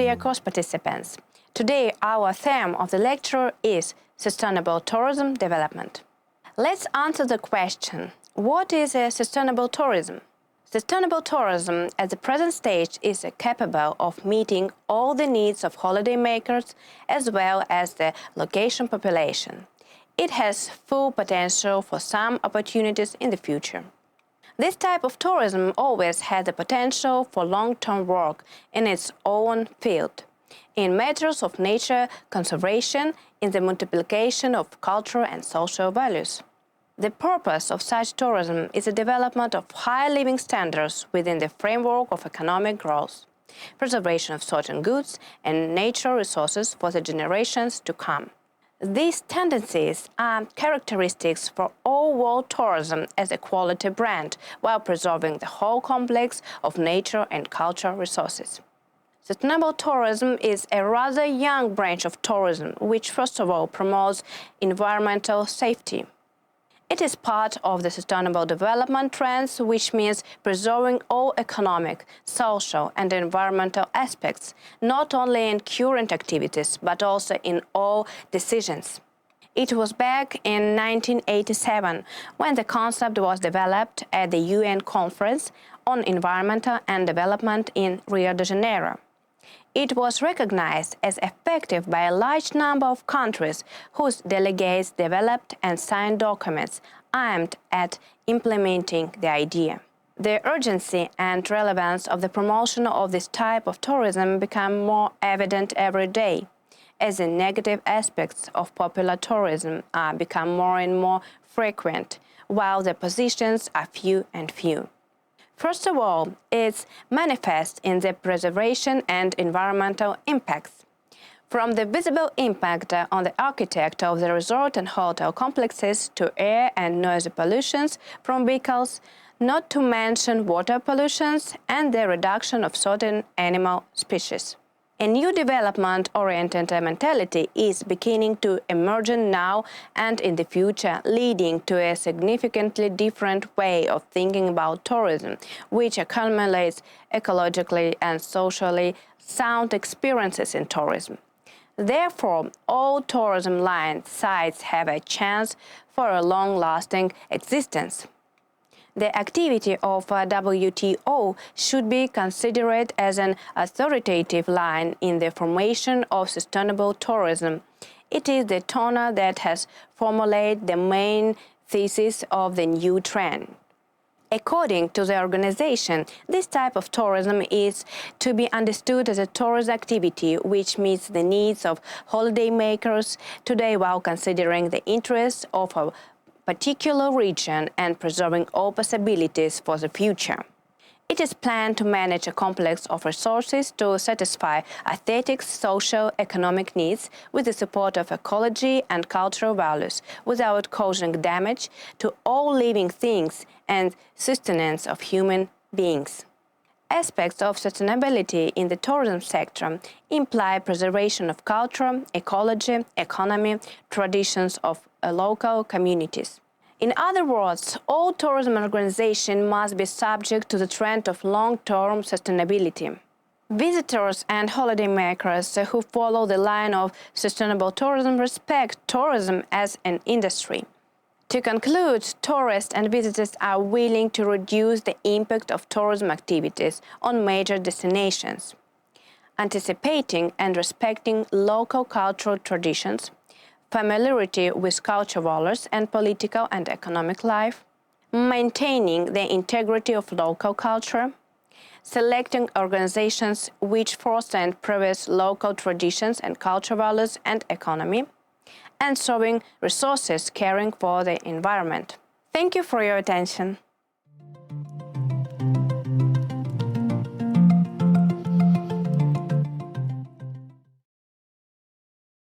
dear course participants. Today our theme of the lecture is Sustainable Tourism Development. Let's answer the question, what is a sustainable tourism? Sustainable tourism at the present stage is capable of meeting all the needs of holidaymakers as well as the location population. It has full potential for some opportunities in the future. This type of tourism always has the potential for long-term work in its own field, in matters of nature conservation, in the multiplication of cultural and social values. The purpose of such tourism is the development of high living standards within the framework of economic growth, preservation of certain goods and natural resources for the generations to come. These tendencies are characteristics for all world tourism as a quality brand, while preserving the whole complex of nature and cultural resources. Sustainable tourism is a rather young branch of tourism, which first of all promotes environmental safety. It is part of the sustainable development trends, which means preserving all economic, social and environmental aspects, not only in current activities, but also in all decisions. It was back in 1987 when the concept was developed at the UN Conference on Environmental and Development in Rio de Janeiro. It was recognized as effective by a large number of countries whose delegates developed and signed documents aimed at implementing the idea. The urgency and relevance of the promotion of this type of tourism become more evident every day, as the negative aspects of popular tourism become more and more frequent, while the positions are few and few. First of all, it's manifest in the preservation and environmental impacts. From the visible impact on the architect of the resort and hotel complexes to air and noise pollutions from vehicles, not to mention water pollutions and the reduction of certain animal species. A new development-oriented mentality is beginning to emerge now and in the future, leading to a significantly different way of thinking about tourism, which accumulates ecologically and socially sound experiences in tourism. Therefore, all tourism line sites have a chance for a long-lasting existence. The activity of WTO should be considered as an authoritative line in the formation of sustainable tourism. It is the tenor that has formulated the main thesis of the new trend. According to the organization, this type of tourism is to be understood as a tourist activity which meets the needs of holidaymakers today while considering the interests of a particular region and preserving all possibilities for the future. It is planned to manage a complex of resources to satisfy aesthetic, social, economic needs with the support of ecology and cultural values without causing damage to all living things and sustenance of human beings. Aspects of sustainability in the tourism sector imply preservation of culture, ecology, economy, traditions of local communities. In other words, all tourism organizations must be subject to the trend of long-term sustainability. Visitors and holidaymakers who follow the line of sustainable tourism respect tourism as an industry. To conclude, tourists and visitors are willing to reduce the impact of tourism activities on major destinations, anticipating and respecting local cultural traditions, familiarity with cultural values and political and economic life, maintaining the integrity of local culture, selecting organizations which foster and preserve local traditions and cultural values and economy, and serving resources caring for the environment. Thank you for your attention.